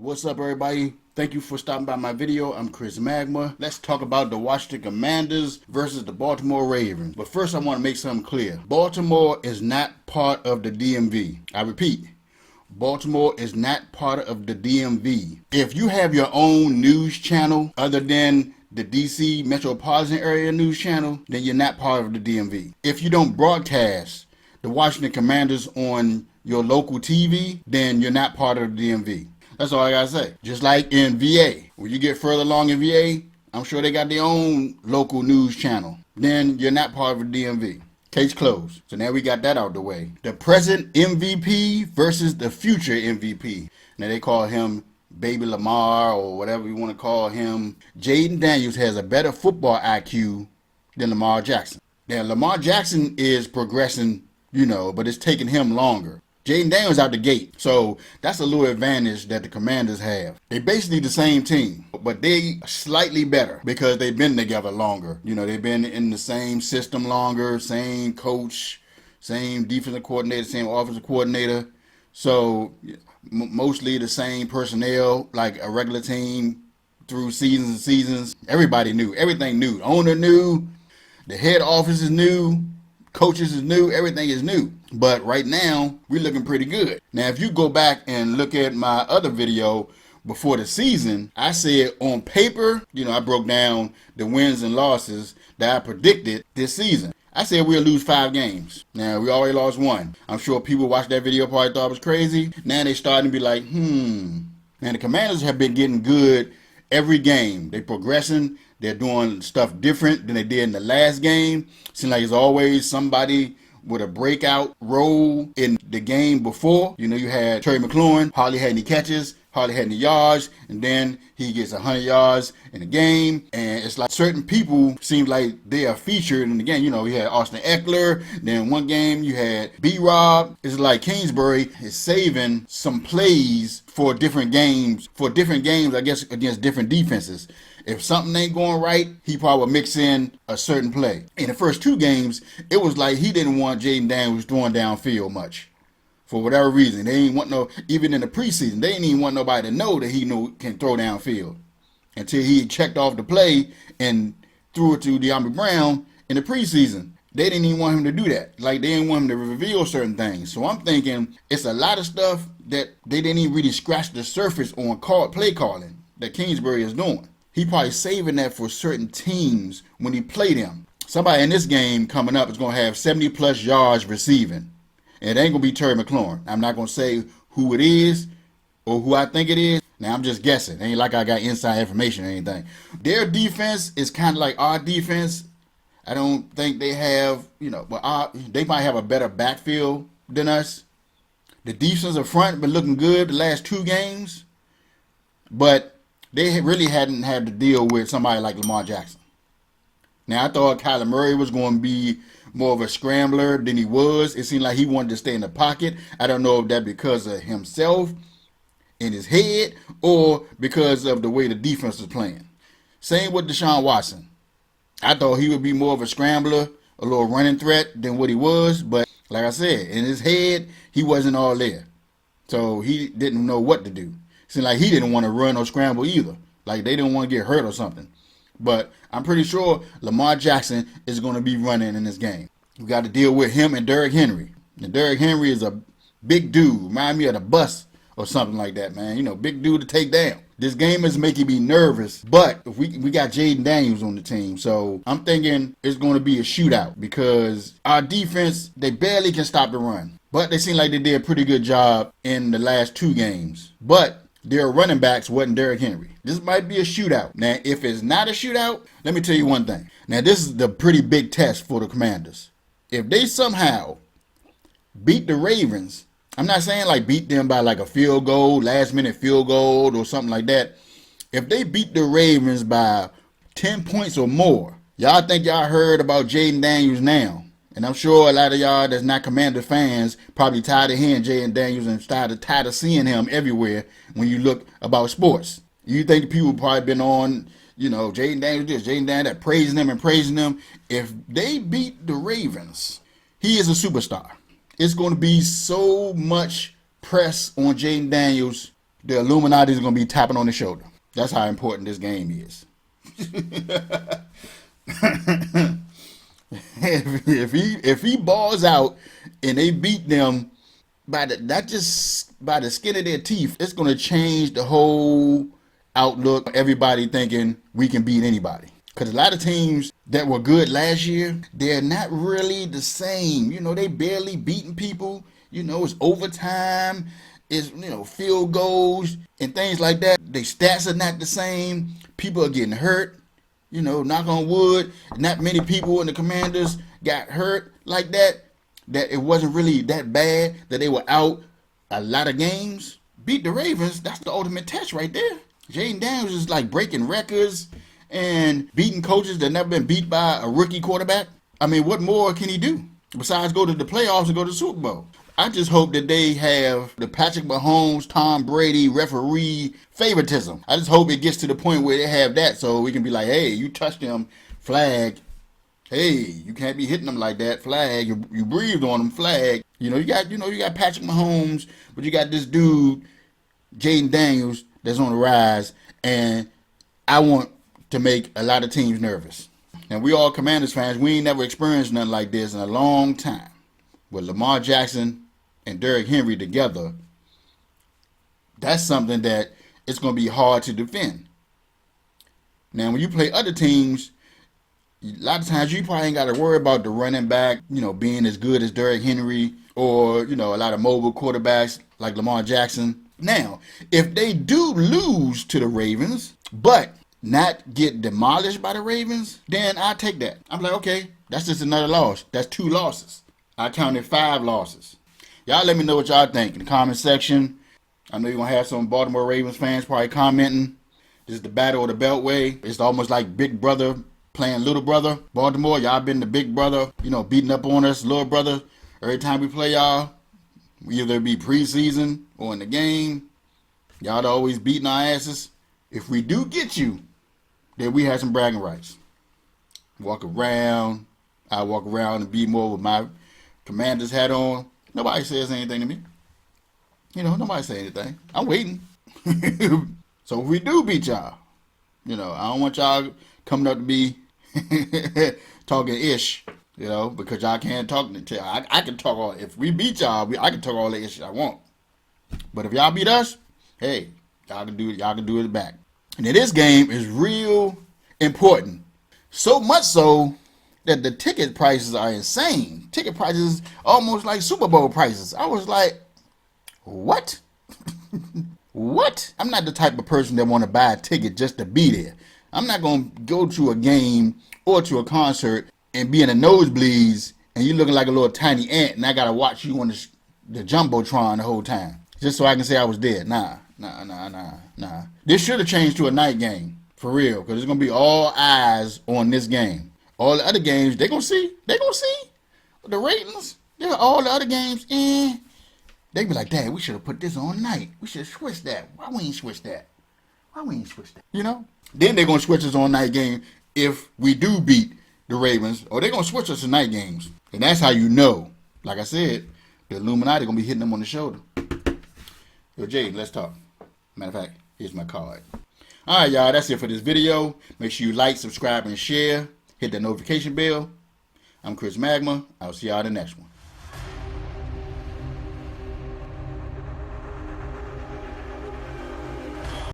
What's up, everybody? Thank you for stopping by my video. I'm ChrisMagma. Let's talk about the Washington Commanders versus the Baltimore Ravens. But first, I want to make something clear. Baltimore is not part of the DMV. I repeat, Baltimore is not part of the DMV. If you have your own news channel other than the DC metropolitan area news channel, then you're not part of the DMV. If you don't broadcast the Washington Commanders on your local TV, then you're not part of the DMV. That's all I gotta say. Just like in VA, when you get further along in VA, I'm sure they got their own local news channel. Then you're not part of the DMV. Case closed. So now we got that out the way. The present MVP versus the future MVP. Now they call him Baby Lamar or whatever you want to call him. Jaden Daniels has a better football IQ than Lamar Jackson. Now Lamar Jackson is progressing, but it's taking him longer. Jaden Daniels out the gate. So that's a little advantage that the Commanders have. They basically the same team, but they slightly better because they've been together longer. They've been in the same system longer, same coach, same defensive coordinator, same offensive coordinator. So mostly the same personnel, like a regular team through seasons and seasons. Everybody knew. Everything new. Owner knew. The head office is new. Coaches is new. Everything is new. But right now, we're looking pretty good. Now, if you go back and look at my other video before the season, I said on paper, I broke down the wins and losses that I predicted this season. I said we'll lose 5 games. Now, we already lost 1. I'm sure people watched that video probably thought it was crazy. Now they starting to be like, And the Commanders have been getting good every game. They're progressing. They're doing stuff different than they did in the last game. Seems like it's always somebody with a breakout role in the game before. You had Terry McLaurin, hardly had any catches, hardly had any yards, and then he gets 100 yards in the game. And it's like certain people seem like they are featured in the game. You had Austin Eckler. Then one game you had B-Rob. It's like Kingsbury is saving some plays for different games, I guess, against different defenses. If something ain't going right, he probably will mix in a certain play. In the first 2 games, it was like he didn't want Jaden Daniels throwing downfield much. For whatever reason. They ain't want even in the preseason, they didn't even want nobody to know that he can throw downfield. Until he checked off the play and threw it to D.M.V. Brown in the preseason. They didn't even want him to do that. Like, they didn't want him to reveal certain things. So I'm thinking it's a lot of stuff that they didn't even really scratch the surface on play calling that Kingsbury is doing. He probably saving that for certain teams when he play them. Somebody in this game coming up is going to have 70-plus yards receiving. And it ain't going to be Terry McLaurin. I'm not going to say who it is or who I think it is. Now, I'm just guessing. It ain't like I got inside information or anything. Their defense is kind of like our defense. I don't think they have, but they might have a better backfield than us. The defensive front been looking good the last 2 games. But they really hadn't had to deal with somebody like Lamar Jackson. Now, I thought Kyler Murray was going to be more of a scrambler than he was. It seemed like he wanted to stay in the pocket. I don't know if that's because of himself in his head or because of the way the defense is playing. Same with Deshaun Watson. I thought he would be more of a scrambler, a little running threat than what he was. But like I said, in his head, he wasn't all there. So he didn't know what to do. Seemed like he didn't want to run or scramble either. Like they didn't want to get hurt or something. But I'm pretty sure Lamar Jackson is going to be running in this game. We got to deal with him and Derrick Henry. And Derrick Henry is a big dude. Remind me of the bus or something like that, man. Big dude to take down. This game is making me nervous, but we got Jaden Daniels on the team. So I'm thinking it's going to be a shootout because our defense, they barely can stop the run. But they seem like they did a pretty good job in the last 2 games. But their running backs wasn't Derrick Henry. This might be a shootout. Now, if it's not a shootout, let me tell you one thing. Now, this is the pretty big test for the Commanders. If they somehow beat the Ravens, I'm not saying like beat them by like a field goal, last-minute field goal or something like that. If they beat the Ravens by 10 points or more, y'all think y'all heard about Jaden Daniels now. And I'm sure a lot of y'all that's not Commander fans probably tired of hearing Jaden Daniels and tired of seeing him everywhere when you look about sports. You think people probably been on, Jaden Daniels this, Jaden Daniels that, praising them. If they beat the Ravens, he is a superstar. It's going to be so much press on Jaden Daniels the Illuminati is going to be tapping on the shoulder. That's how important this game is. if he balls out and they beat them by not just by the skin of their teeth, it's going to change the whole outlook. Everybody thinking we can beat anybody. Because a lot of teams that were good last year, they're not really the same. You know, they barely beating people. You know, it's overtime. It's, you know, field goals and things like that. Their stats are not the same. People are getting hurt. You know, knock on wood, not many people in the Commanders got hurt like that. That it wasn't really that bad that they were out a lot of games. Beat the Ravens, that's the ultimate test right there. Jaden Daniels is like breaking records and beating coaches that never been beat by a rookie quarterback. I mean, what more can he do besides go to the playoffs and go to the Super Bowl? I just hope that they have the Patrick Mahomes, Tom Brady referee favoritism. I just hope it gets to the point where they have that so we can be like, hey, you touched him, flag. Hey, you can't be hitting them like that, flag. You breathed on them, flag. You got Patrick Mahomes, but you got this dude, Jaden Daniels, that's on the rise, and I want to make a lot of teams nervous. And we all Commanders fans, we ain't never experienced nothing like this in a long time. With Lamar Jackson and Derrick Henry together, that's something that it's going to be hard to defend. Now, when you play other teams, a lot of times you probably ain't got to worry about the running back, being as good as Derrick Henry or, a lot of mobile quarterbacks like Lamar Jackson. Now, if they do lose to the Ravens, but not get demolished by the Ravens, then I take that. I'm like, okay, that's just another loss. That's 2 losses. I counted 5 losses. Y'all let me know what y'all think in the comment section. I know you're going to have some Baltimore Ravens fans probably commenting. This is the battle of the Beltway. It's almost like big brother playing little brother. Baltimore, y'all been the big brother, beating up on us, little brother. Every time we play y'all, we either be preseason or in the game. Y'all always beating our asses. If we do get you, then we have some bragging rights. I walk around and be more with my Commander's hat on. Nobody says anything to me. Nobody say anything. I'm waiting. So if we do beat y'all, I don't want y'all coming up to me talking ish, because y'all can't talk to y'all. I can talk all. If we beat y'all, I can talk all the ish I want. But if y'all beat us, hey, y'all can do it. Y'all can do it back. And this game is real important. So much so that the ticket prices are insane. Ticket prices almost like Super Bowl prices. I was like, what? What? I'm not the type of person that want to buy a ticket just to be there. I'm not going to go to a game or to a concert and be in the nosebleeds and you looking like a little tiny ant and I got to watch you on the Jumbotron the whole time just so I can say I was there. Nah. This should have changed to a night game, for real, because it's going to be all eyes on this game. All the other games, they're going to see. The ratings. All the other games, they be like, Dad, we should have put this on night. We should have switched that. Why we ain't switched that? Then they're going to switch us on night game if we do beat the Ravens, or they're going to switch us to night games. And that's how you know, like I said, the Illuminati going to be hitting them on the shoulder. Yo, Jay, let's talk. Matter of fact, here's my card. All right, y'all, that's it for this video. Make sure you like, subscribe, and share. Hit that notification bell. I'm ChrisMagma. I'll see y'all in the next one.